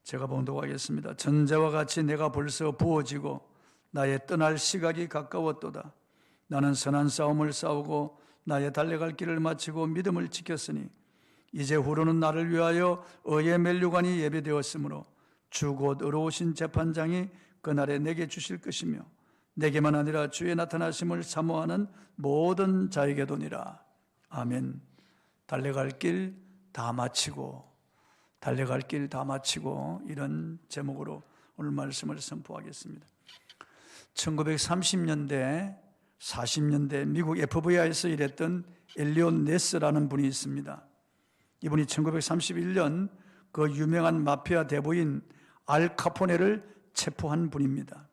제가 봉독하겠습니다. 전제와 같이 내가 벌써 부어지고 나의 떠날 시각이 가까웠도다. 나는 선한 싸움을 싸우고 나의 달려갈 길을 마치고 믿음을 지켰으니 이제 후로는 나를 위하여 의의 면류관이 예비되었으므로 주 곧 의로우신 재판장이 그날에 내게 주실 것이며 내게만 아니라 주의 나타나심을 사모하는 모든 자에게도니라. 아멘. 달려갈 길 다 마치고 이런 제목으로 오늘 말씀을 선포하겠습니다. 1930년대 40년대 미국 FBI에서 일했던 엘리엇 네스라는 분이 있습니다. 이분이 1931년 그 유명한 마피아 대부인 알 카포네를 체포한 분입니다.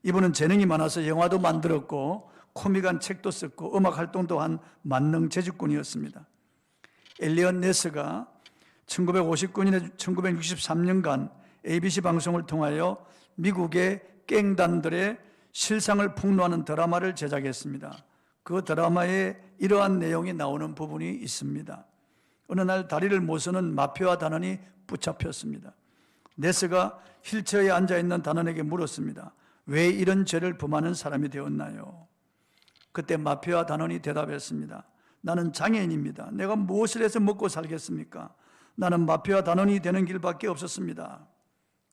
이분은 재능이 많아서 영화도 만들었고 코믹한 책도 썼고 음악 활동도 한 만능 재주꾼이었습니다. 엘리엇 네스가 1959년에 1963년간 ABC 방송을 통하여 미국의 갱단들의 실상을 폭로하는 드라마를 제작했습니다. 그 드라마에 이러한 내용이 나오는 부분이 있습니다. 어느 날 다리를 못 서는 마피아 단원이 붙잡혔습니다. 네스가 휠체어에 앉아있는 단원에게 물었습니다. 왜 이런 죄를 범하는 사람이 되었나요? 그때 마피아 단원이 대답했습니다. 나는 장애인입니다. 내가 무엇을 해서 먹고 살겠습니까? 나는 마피아 단원이 되는 길밖에 없었습니다.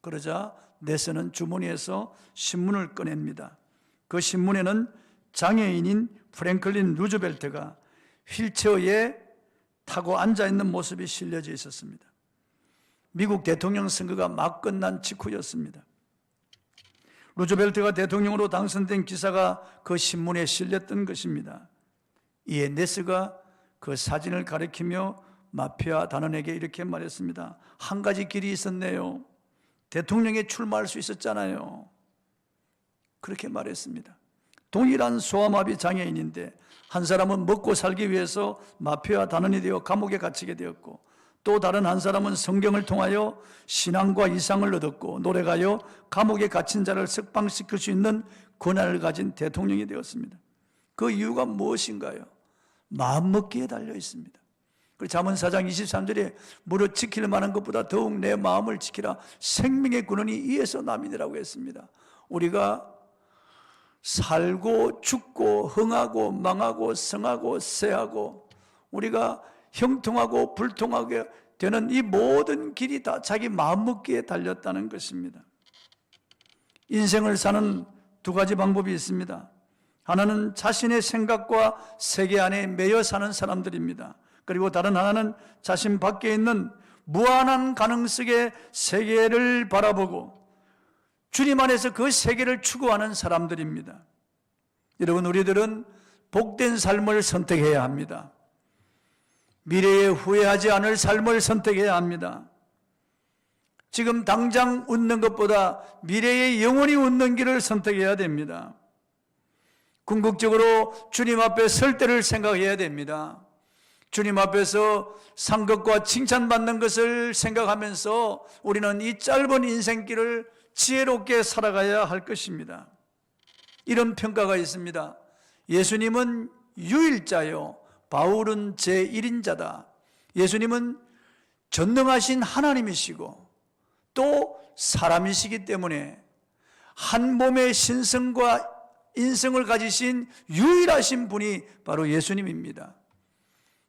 그러자 네스는 주머니에서 신문을 꺼냅니다. 그 신문에는 장애인인 프랭클린 루즈벨트가 휠체어에 타고 앉아있는 모습이 실려져 있었습니다. 미국 대통령 선거가 막 끝난 직후였습니다. 루즈벨트가 대통령으로 당선된 기사가 그 신문에 실렸던 것입니다. 이에 네스가 그 사진을 가리키며 마피아 단원에게 이렇게 말했습니다. 한 가지 길이 있었네요. 대통령에 출마할 수 있었잖아요. 그렇게 말했습니다. 동일한 소아마비 장애인인데 한 사람은 먹고 살기 위해서 마피아 단원이 되어 감옥에 갇히게 되었고 또 다른 한 사람은 성경을 통하여 신앙과 이상을 얻었고 노래가요 감옥에 갇힌 자를 석방시킬 수 있는 권한을 가진 대통령이 되었습니다. 그 이유가 무엇인가요? 마음먹기에 달려 있습니다. 잠언 4장 23절에 무릇 지킬 만한 것보다 더욱 내 마음을 지키라. 생명의 근원이 이에서 남이니라고 했습니다. 우리가 살고 죽고 흥하고 망하고 성하고 쇠하고 우리가 형통하고 불통하게 되는 이 모든 길이 다 자기 마음먹기에 달렸다는 것입니다. 인생을 사는 두 가지 방법이 있습니다. 하나는 자신의 생각과 세계 안에 매여 사는 사람들입니다. 그리고 다른 하나는 자신 밖에 있는 무한한 가능 속의 세계를 바라보고 주님 안에서 그 세계를 추구하는 사람들입니다. 여러분, 우리들은 복된 삶을 선택해야 합니다. 미래에 후회하지 않을 삶을 선택해야 합니다. 지금 당장 웃는 것보다 미래에 영원히 웃는 길을 선택해야 됩니다. 궁극적으로 주님 앞에 설 때를 생각해야 됩니다. 주님 앞에서 산 것과 칭찬받는 것을 생각하면서 우리는 이 짧은 인생길을 지혜롭게 살아가야 할 것입니다. 이런 평가가 있습니다. 예수님은 유일자요, 바울은 제1인자다. 예수님은 전능하신 하나님이시고 또 사람이시기 때문에 한 몸의 신성과 인성을 가지신 유일하신 분이 바로 예수님입니다.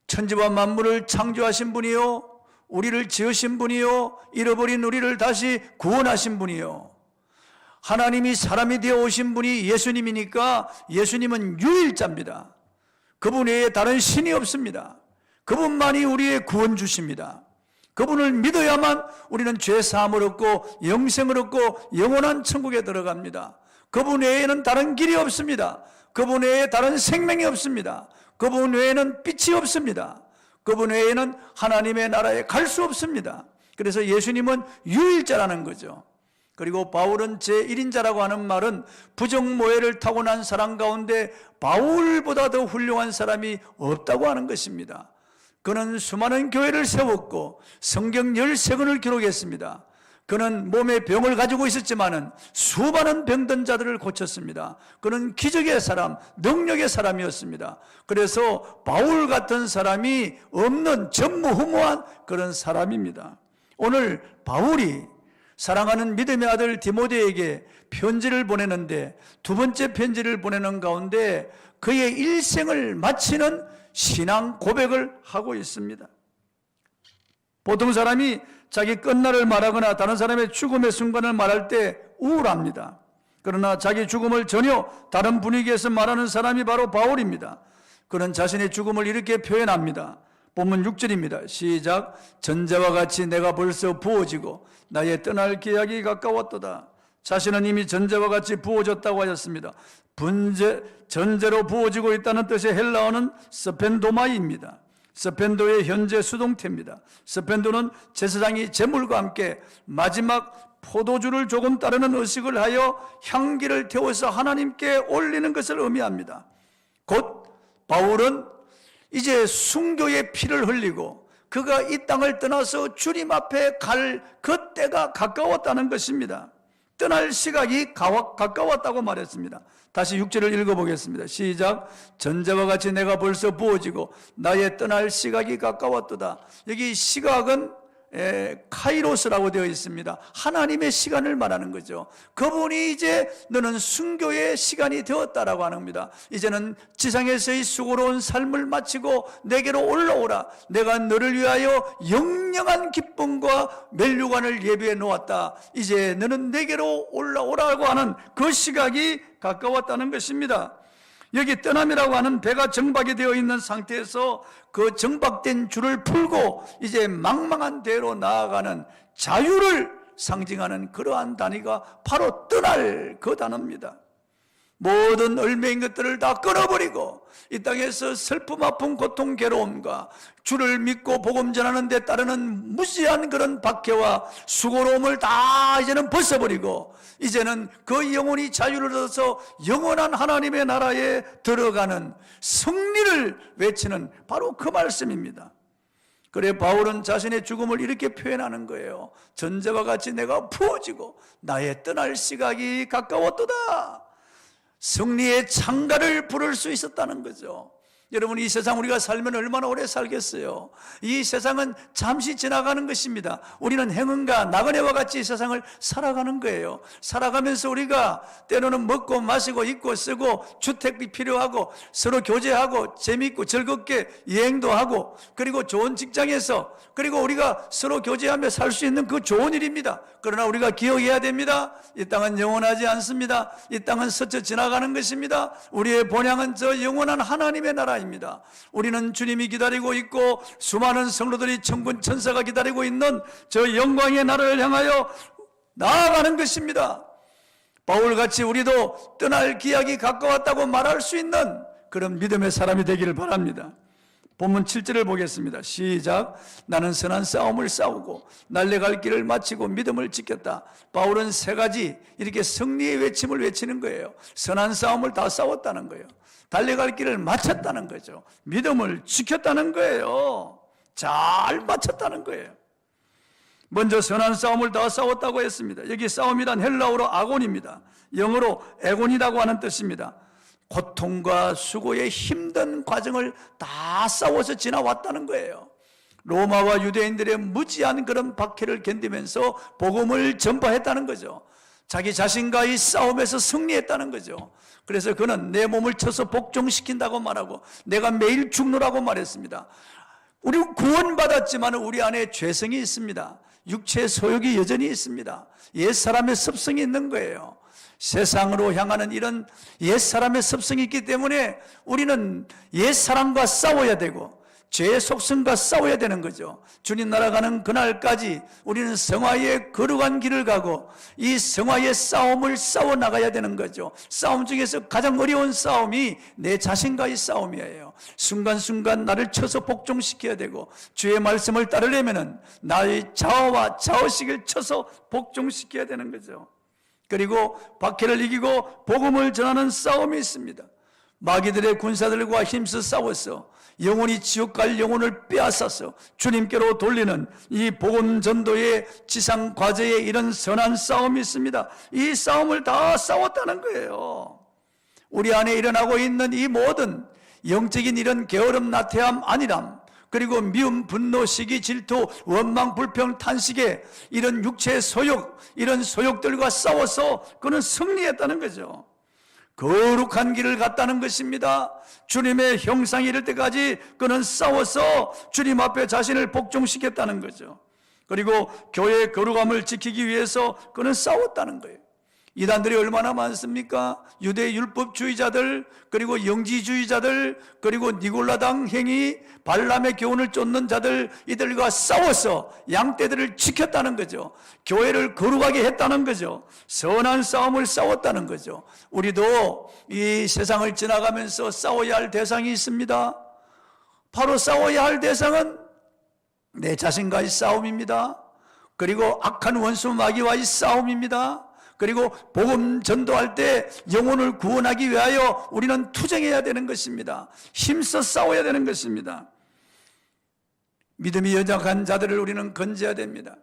천지와 만물을 창조하신 분이요, 우리를 지으신 분이요, 잃어버린 우리를 다시 구원하신 분이요, 하나님이 사람이 되어 오신 분이 예수님이니까 예수님은 유일자입니다. 그분 외에 다른 신이 없습니다. 그분만이 우리의 구원 주십니다. 그분을 믿어야만 우리는 죄 사함을 얻고 영생을 얻고 영원한 천국에 들어갑니다. 그분 외에는 다른 길이 없습니다. 그분 외에 다른 생명이 없습니다. 그분 외에는 빛이 없습니다. 그분 외에는 하나님의 나라에 갈 수 없습니다. 그래서 예수님은 유일자라는 거죠. 그리고 바울은 제1인자라고 하는 말은 부정모해를 타고난 사람 가운데 바울보다 더 훌륭한 사람이 없다고 하는 것입니다. 그는 수많은 교회를 세웠고 성경 13권을 기록했습니다. 그는 몸에 병을 가지고 있었지만은 수많은 병든 자들을 고쳤습니다. 그는 기적의 사람, 능력의 사람이었습니다. 그래서 바울 같은 사람이 없는 전무후무한 그런 사람입니다. 오늘 바울이 사랑하는 믿음의 아들 디모데에게 편지를 보내는데 두 번째 편지를 보내는 가운데 그의 일생을 마치는 신앙 고백을 하고 있습니다. 보통 사람이 자기 끝날을 말하거나 다른 사람의 죽음의 순간을 말할 때 우울합니다. 그러나 자기 죽음을 전혀 다른 분위기에서 말하는 사람이 바로 바울입니다. 그는 자신의 죽음을 이렇게 표현합니다. 본문 6절입니다. 시작. 전자와 같이 내가 벌써 부어지고 나의 떠날 기약이 가까웠도다. 자신은 이미 전자와 같이 부어졌다고 하였습니다. 전제로 부어지고 있다는 뜻의 헬라어는 스펜도마이입니다. 스펜도의 현재 수동태입니다. 스펜도는 제사장이 제물과 함께 마지막 포도주를 조금 따르는 의식을 하여 향기를 태워서 하나님께 올리는 것을 의미합니다. 곧 바울은 이제 순교의 피를 흘리고 그가 이 땅을 떠나서 주님 앞에 갈 그 때가 가까웠다는 것입니다. 떠날 시각이 가까웠다고 말했습니다. 다시 6절을 읽어보겠습니다. 시작. 전자와 같이 내가 벌써 부어지고 나의 떠날 시각이 가까웠도다. 여기 시각은 카이로스라고 되어 있습니다. 하나님의 시간을 말하는 거죠. 그분이 이제 너는 순교의 시간이 되었다라고 합니다. 이제는 지상에서의 수고로운 삶을 마치고 내게로 올라오라. 내가 너를 위하여 영영한 기쁨과 멸류관을 예비해 놓았다. 이제 너는 내게로 올라오라고 하는 그 시각이 가까웠다는 것입니다. 여기 떠남이라고 하는 배가 정박이 되어 있는 상태에서 그 정박된 줄을 풀고 이제 망망한 대로 나아가는 자유를 상징하는 그러한 단위가 바로 떠날 그 단어입니다. 모든 얼매인 것들을 다 끊어버리고 이 땅에서 슬픔, 아픔, 고통, 괴로움과 주를 믿고 복음 전하는 데 따르는 무지한 그런 박해와 수고로움을 다 이제는 벗어버리고 이제는 그 영혼이 자유를 얻어서 영원한 하나님의 나라에 들어가는 승리를 외치는 바로 그 말씀입니다. 그래 바울은 자신의 죽음을 이렇게 표현하는 거예요. 전자와 같이 내가 부어지고 나의 떠날 시각이 가까웠도다. 승리의 창가를 부를 수 있었다는 거죠. 여러분, 이 세상 우리가 살면 얼마나 오래 살겠어요? 이 세상은 잠시 지나가는 것입니다. 우리는 행운과 나그네와 같이 이 세상을 살아가는 거예요. 살아가면서 우리가 때로는 먹고 마시고 입고 쓰고 주택이 필요하고 서로 교제하고 재미있고 즐겁게 여행도 하고 그리고 좋은 직장에서 그리고 우리가 서로 교제하며 살 수 있는 그 좋은 일입니다. 그러나 우리가 기억해야 됩니다. 이 땅은 영원하지 않습니다. 이 땅은 스쳐 지나가는 것입니다. 우리의 본향은 저 영원한 하나님의 나라입니다. 우리는 주님이 기다리고 있고 수많은 성도들이 천군 천사가 기다리고 있는 저 영광의 나라를 향하여 나아가는 것입니다. 바울같이 우리도 떠날 기약이 가까웠다고 말할 수 있는 그런 믿음의 사람이 되기를 바랍니다. 본문 7절을 보겠습니다. 시작. 나는 선한 싸움을 싸우고 날려갈 길을 마치고 믿음을 지켰다. 바울은 세 가지 이렇게 승리의 외침을 외치는 거예요. 선한 싸움을 다 싸웠다는 거예요. 달려갈 길을 마쳤다는 거죠. 믿음을 지켰다는 거예요. 잘 마쳤다는 거예요. 먼저 선한 싸움을 다 싸웠다고 했습니다. 여기 싸움이란 헬라어로 아곤입니다. 영어로 에곤이라고 하는 뜻입니다. 고통과 수고의 힘든 과정을 다 싸워서 지나왔다는 거예요. 로마와 유대인들의 무지한 그런 박해를 견디면서 복음을 전파했다는 거죠. 자기 자신과의 싸움에서 승리했다는 거죠. 그래서 그는 내 몸을 쳐서 복종시킨다고 말하고 내가 매일 죽노라고 말했습니다. 우리 구원받았지만 우리 안에 죄성이 있습니다. 육체의 소욕이 여전히 있습니다. 옛사람의 습성이 있는 거예요. 세상으로 향하는 이런 옛사람의 습성이 있기 때문에 우리는 옛사람과 싸워야 되고 죄의 속성과 싸워야 되는 거죠. 주님 날아가는 그날까지 우리는 성화의 거룩한 길을 가고 이 성화의 싸움을 싸워 나가야 되는 거죠. 싸움 중에서 가장 어려운 싸움이 내 자신과의 싸움이에요. 순간순간 나를 쳐서 복종시켜야 되고 주의 말씀을 따르려면 나의 자아와 자의식을 쳐서 복종시켜야 되는 거죠. 그리고 박해를 이기고 복음을 전하는 싸움이 있습니다. 마귀들의 군사들과 힘써 싸워서 영혼이 지옥 갈 영혼을 빼앗아서 주님께로 돌리는 이 복음 전도의 지상 과제에 이런 선한 싸움이 있습니다. 이 싸움을 다 싸웠다는 거예요. 우리 안에 일어나고 있는 이 모든 영적인 이런 게으름, 나태함, 안일함, 그리고 미움, 분노, 시기, 질투, 원망, 불평, 탄식에 이런 육체의 소욕, 이런 소욕들과 싸워서 그는 승리했다는 거죠. 거룩한 길을 갔다는 것입니다. 주님의 형상이 이를 때까지 그는 싸워서 주님 앞에 자신을 복종시켰다는 거죠. 그리고 교회의 거룩함을 지키기 위해서 그는 싸웠다는 거예요. 이단들이 얼마나 많습니까? 유대 율법주의자들, 그리고 영지주의자들, 그리고 니골라당 행위, 발람의 교훈을 쫓는 자들, 이들과 싸워서 양떼들을 지켰다는 거죠. 교회를 거룩하게 했다는 거죠. 선한 싸움을 싸웠다는 거죠. 우리도 이 세상을 지나가면서 싸워야 할 대상이 있습니다. 바로 싸워야 할 대상은 내 자신과의 싸움입니다. 그리고 악한 원수 마귀와의 싸움입니다. 그리고 복음 전도할 때 영혼을 구원하기 위하여 우리는 투쟁해야 되는 것입니다. 힘써 싸워야 되는 것입니다. 믿음이 연약한 자들을 우리는 건져야 됩니다.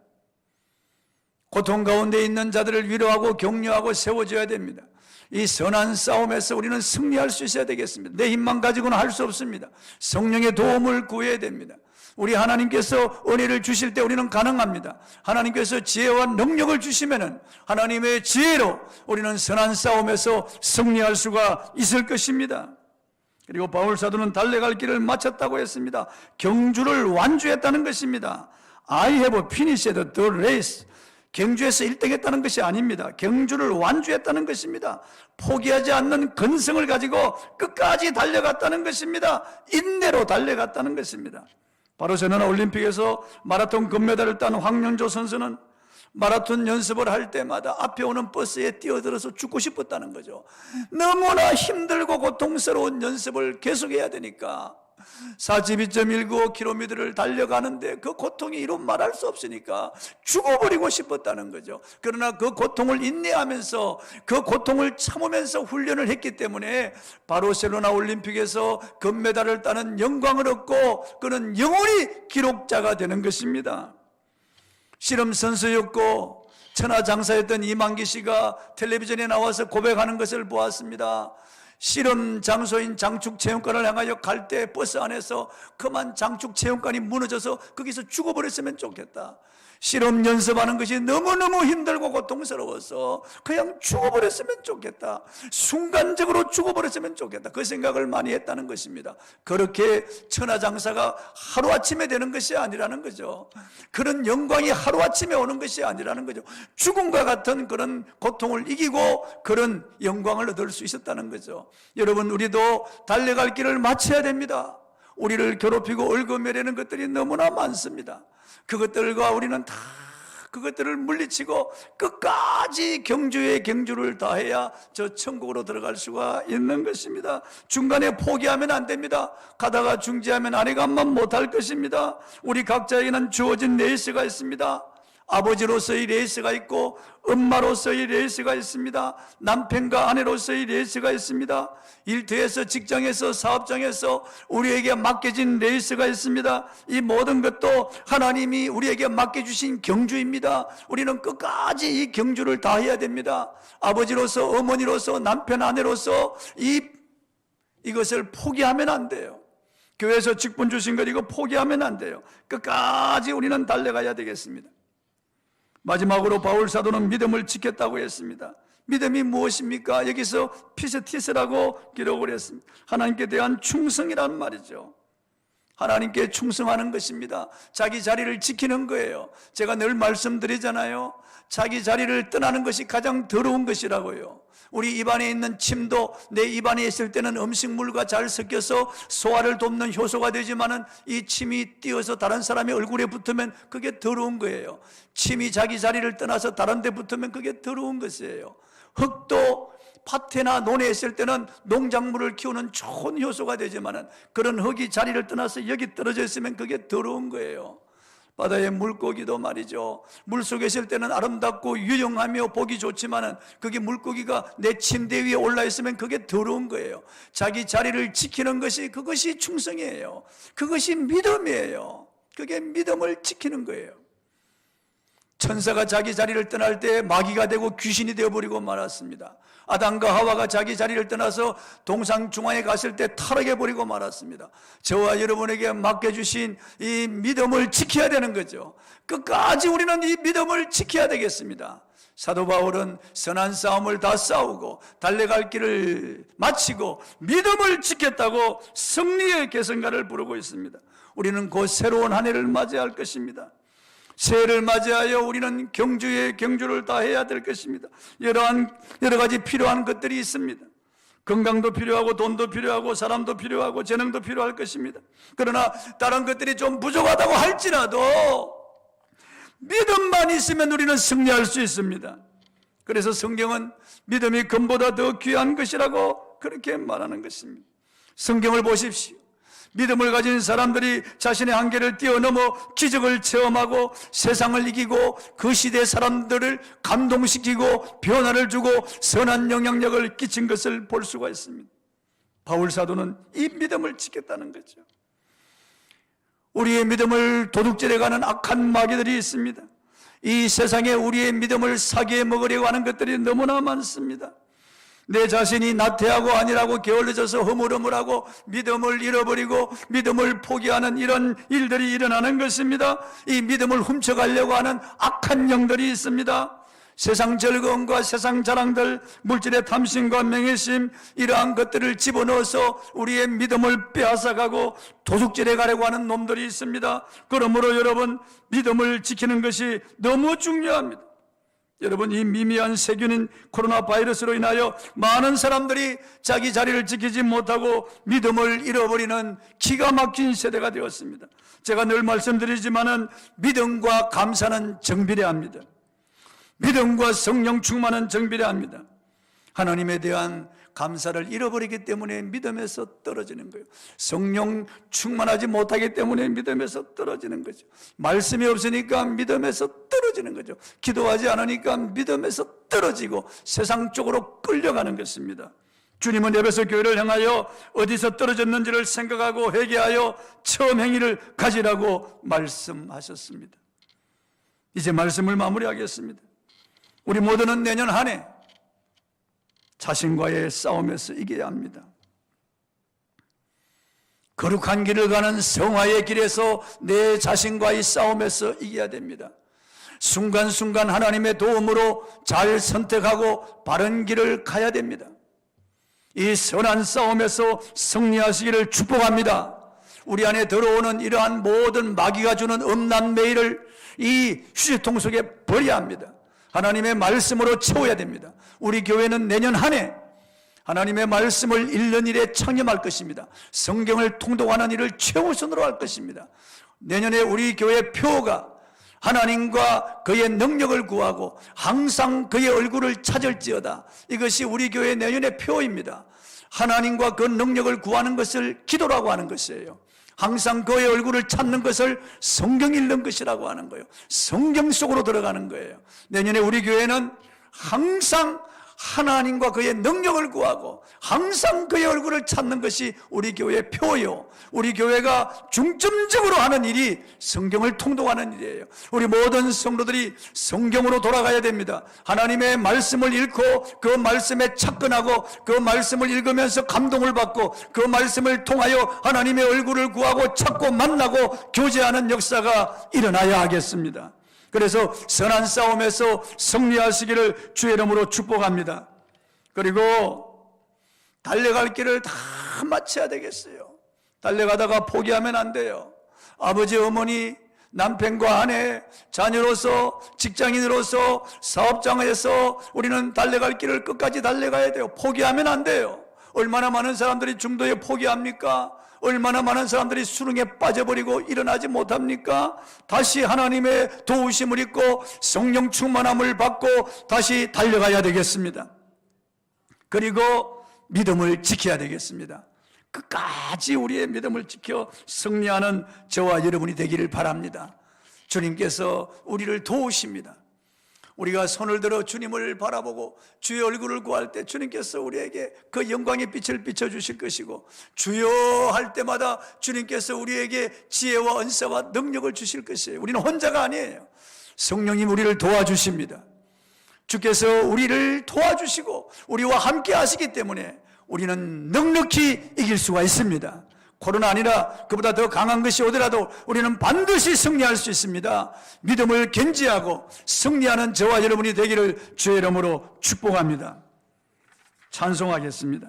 고통 가운데 있는 자들을 위로하고 격려하고 세워줘야 됩니다. 이 선한 싸움에서 우리는 승리할 수 있어야 되겠습니다. 내 힘만 가지고는 할 수 없습니다. 성령의 도움을 구해야 됩니다. 우리 하나님께서 은혜를 주실 때 우리는 가능합니다. 하나님께서 지혜와 능력을 주시면은 하나님의 지혜로 우리는 선한 싸움에서 승리할 수가 있을 것입니다. 그리고 바울 사도는 달려갈 길을 마쳤다고 했습니다. 경주를 완주했다는 것입니다. I have finished the race. 경주에서 1등했다는 것이 아닙니다. 경주를 완주했다는 것입니다. 포기하지 않는 근성을 가지고 끝까지 달려갔다는 것입니다. 인내로 달려갔다는 것입니다. 바르셀로나 올림픽에서 마라톤 금메달을 딴 황영조 선수는 마라톤 연습을 할 때마다 앞에 오는 버스에 뛰어들어서 죽고 싶었다는 거죠. 너무나 힘들고 고통스러운 연습을 계속해야 되니까 42.195km를 달려가는데 그 고통이 이루 말할 수 없으니까 죽어버리고 싶었다는 거죠. 그러나 그 고통을 인내하면서 그 고통을 참으면서 훈련을 했기 때문에 바르셀로나 올림픽에서 금메달을 따는 영광을 얻고 그는 영원히 기록자가 되는 것입니다. 씨름 선수였고 천하장사였던 이만기 씨가 텔레비전에 나와서 고백하는 것을 보았습니다. 씨름 장소인 장축체육관을 향하여 갈 때 버스 안에서 그만 장축체육관이 무너져서 거기서 죽어버렸으면 좋겠다. 씨름 연습하는 것이 너무너무 힘들고 고통스러워서 그냥 죽어버렸으면 좋겠다. 순간적으로 죽어버렸으면 좋겠다. 그 생각을 많이 했다는 것입니다. 그렇게 천하장사가 하루아침에 되는 것이 아니라는 거죠. 그런 영광이 하루아침에 오는 것이 아니라는 거죠. 죽음과 같은 그런 고통을 이기고 그런 영광을 얻을 수 있었다는 거죠. 여러분, 우리도 달려갈 길을 마쳐야 됩니다. 우리를 괴롭히고 얽어매려는 것들이 너무나 많습니다. 그것들과 우리는 다 그것들을 물리치고 끝까지 경주의 경주를 다해야 저 천국으로 들어갈 수가 있는 것입니다. 중간에 포기하면 안 됩니다. 가다가 중지하면 아내감만 못할 것입니다. 우리 각자에게는 주어진 레이스가 있습니다. 아버지로서의 레이스가 있고 엄마로서의 레이스가 있습니다. 남편과 아내로서의 레이스가 있습니다. 일터에서, 직장에서, 사업장에서 우리에게 맡겨진 레이스가 있습니다. 이 모든 것도 하나님이 우리에게 맡겨주신 경주입니다. 우리는 끝까지 이 경주를 다 해야 됩니다. 아버지로서, 어머니로서, 남편, 아내로서 이것을 포기하면 안 돼요. 교회에서 직분 주신 것 이거 포기하면 안 돼요. 끝까지 우리는 달려가야 되겠습니다. 마지막으로 바울 사도는 믿음을 지켰다고 했습니다. 믿음이 무엇입니까? 여기서 피스티스라고 기록을 했습니다. 하나님께 대한 충성이란 말이죠. 하나님께 충성하는 것입니다. 자기 자리를 지키는 거예요. 제가 늘 말씀드리잖아요. 자기 자리를 떠나는 것이 가장 더러운 것이라고요. 우리 입안에 있는 침도 내 입안에 있을 때는 음식물과 잘 섞여서 소화를 돕는 효소가 되지만은 이 침이 띄어서 다른 사람의 얼굴에 붙으면 그게 더러운 거예요. 침이 자기 자리를 떠나서 다른 데 붙으면 그게 더러운 것이에요. 흙도 밭에나 논에 있을 때는 농작물을 키우는 좋은 효소가 되지만은 그런 흙이 자리를 떠나서 여기 떨어져 있으면 그게 더러운 거예요. 바다의 물고기도 말이죠. 물속에 있을 때는 아름답고 유용하며 보기 좋지만은 그게 물고기가 내 침대 위에 올라 있으면 그게 더러운 거예요. 자기 자리를 지키는 것이 그것이 충성이에요. 그것이 믿음이에요. 그게 믿음을 지키는 거예요. 천사가 자기 자리를 떠날 때 마귀가 되고 귀신이 되어버리고 말았습니다. 아담과 하와가 자기 자리를 떠나서 동상 중앙에 갔을 때 타락해버리고 말았습니다. 저와 여러분에게 맡겨주신 이 믿음을 지켜야 되는 거죠. 끝까지 우리는 이 믿음을 지켜야 되겠습니다. 사도 바울은 선한 싸움을 다 싸우고 달려갈 길을 마치고 믿음을 지켰다고 승리의 계승가를 부르고 있습니다. 우리는 곧 새로운 한 해를 맞이할 것입니다. 새해를 맞이하여 우리는 경주의 경주를 다 해야 될 것입니다. 여러 가지 필요한 것들이 있습니다. 건강도 필요하고 돈도 필요하고 사람도 필요하고 재능도 필요할 것입니다. 그러나 다른 것들이 좀 부족하다고 할지라도 믿음만 있으면 우리는 승리할 수 있습니다. 그래서 성경은 믿음이 금보다 더 귀한 것이라고 그렇게 말하는 것입니다. 성경을 보십시오. 믿음을 가진 사람들이 자신의 한계를 뛰어넘어 기적을 체험하고 세상을 이기고 그 시대 사람들을 감동시키고 변화를 주고 선한 영향력을 끼친 것을 볼 수가 있습니다. 바울 사도는 이 믿음을 지켰다는 거죠. 우리의 믿음을 도둑질해가는 악한 마귀들이 있습니다. 이 세상에 우리의 믿음을 사기에 먹으려고 하는 것들이 너무나 많습니다. 내 자신이 나태하고 아니라고 게을러져서 허물허물하고 믿음을 잃어버리고 믿음을 포기하는 이런 일들이 일어나는 것입니다. 이 믿음을 훔쳐가려고 하는 악한 영들이 있습니다. 세상 즐거움과 세상 자랑들, 물질의 탐심과 명예심, 이러한 것들을 집어넣어서 우리의 믿음을 빼앗아가고 도둑질해 가려고 하는 놈들이 있습니다. 그러므로 여러분, 믿음을 지키는 것이 너무 중요합니다. 여러분, 이 미미한 세균인 코로나 바이러스로 인하여 많은 사람들이 자기 자리를 지키지 못하고 믿음을 잃어버리는 기가 막힌 세대가 되었습니다. 제가 늘 말씀드리지만은 믿음과 감사는 정비례합니다. 믿음과 성령 충만은 정비례합니다. 하나님에 대한 감사를 잃어버리기 때문에 믿음에서 떨어지는 거예요. 성령 충만하지 못하기 때문에 믿음에서 떨어지는 거죠. 말씀이 없으니까 믿음에서 떨어지는 거죠. 기도하지 않으니까 믿음에서 떨어지고 세상 쪽으로 끌려가는 것입니다. 주님은 에베소 교회를 향하여 어디서 떨어졌는지를 생각하고 회개하여 처음 행위를 가지라고 말씀하셨습니다. 이제 말씀을 마무리하겠습니다. 우리 모두는 내년 한 해 자신과의 싸움에서 이겨야 합니다. 거룩한 길을 가는 성화의 길에서 내 자신과의 싸움에서 이겨야 됩니다. 순간순간 하나님의 도움으로 잘 선택하고 바른 길을 가야 됩니다. 이 선한 싸움에서 승리하시기를 축복합니다. 우리 안에 들어오는 이러한 모든 마귀가 주는 음란 매일을 이 휴지통 속에 버려야 합니다. 하나님의 말씀으로 채워야 됩니다. 우리 교회는 내년 한 해 하나님의 말씀을 읽는 일에 창념할 것입니다. 성경을 통독하는 일을 최우선으로 할 것입니다. 내년에 우리 교회 표가 하나님과 그의 능력을 구하고 항상 그의 얼굴을 찾을지어다. 이것이 우리 교회 내년의 표입니다. 하나님과 그 능력을 구하는 것을 기도라고 하는 것이에요. 항상 그의 얼굴을 찾는 것을 성경 읽는 것이라고 하는 거예요. 성경 속으로 들어가는 거예요. 내년에 우리 교회는 항상 하나님과 그의 능력을 구하고 항상 그의 얼굴을 찾는 것이 우리 교회의 표요. 우리 교회가 중점적으로 하는 일이 성경을 통독하는 일이에요. 우리 모든 성도들이 성경으로 돌아가야 됩니다. 하나님의 말씀을 읽고 그 말씀에 착근하고 그 말씀을 읽으면서 감동을 받고 그 말씀을 통하여 하나님의 얼굴을 구하고 찾고 만나고 교제하는 역사가 일어나야 하겠습니다. 그래서 선한 싸움에서 승리하시기를 주의 이름으로 축복합니다. 그리고 달려갈 길을 다 마쳐야 되겠어요. 달려가다가 포기하면 안 돼요. 아버지, 어머니, 남편과 아내, 자녀로서, 직장인으로서, 사업장에서 우리는 달려갈 길을 끝까지 달려가야 돼요. 포기하면 안 돼요. 얼마나 많은 사람들이 중도에 포기합니까? 얼마나 많은 사람들이 수능에 빠져버리고 일어나지 못합니까? 다시 하나님의 도우심을 입고 성령 충만함을 받고 다시 달려가야 되겠습니다. 그리고 믿음을 지켜야 되겠습니다. 끝까지 우리의 믿음을 지켜 승리하는 저와 여러분이 되기를 바랍니다. 주님께서 우리를 도우십니다. 우리가 손을 들어 주님을 바라보고 주의 얼굴을 구할 때 주님께서 우리에게 그 영광의 빛을 비춰주실 것이고, 주여 할 때마다 주님께서 우리에게 지혜와 은사와 능력을 주실 것이에요. 우리는 혼자가 아니에요. 성령님 우리를 도와주십니다. 주께서 우리를 도와주시고 우리와 함께 하시기 때문에 우리는 넉넉히 이길 수가 있습니다. 코로나 아니라 그보다 더 강한 것이 오더라도 우리는 반드시 승리할 수 있습니다. 믿음을 견지하고 승리하는 저와 여러분이 되기를 주의 이름으로 축복합니다. 찬송하겠습니다.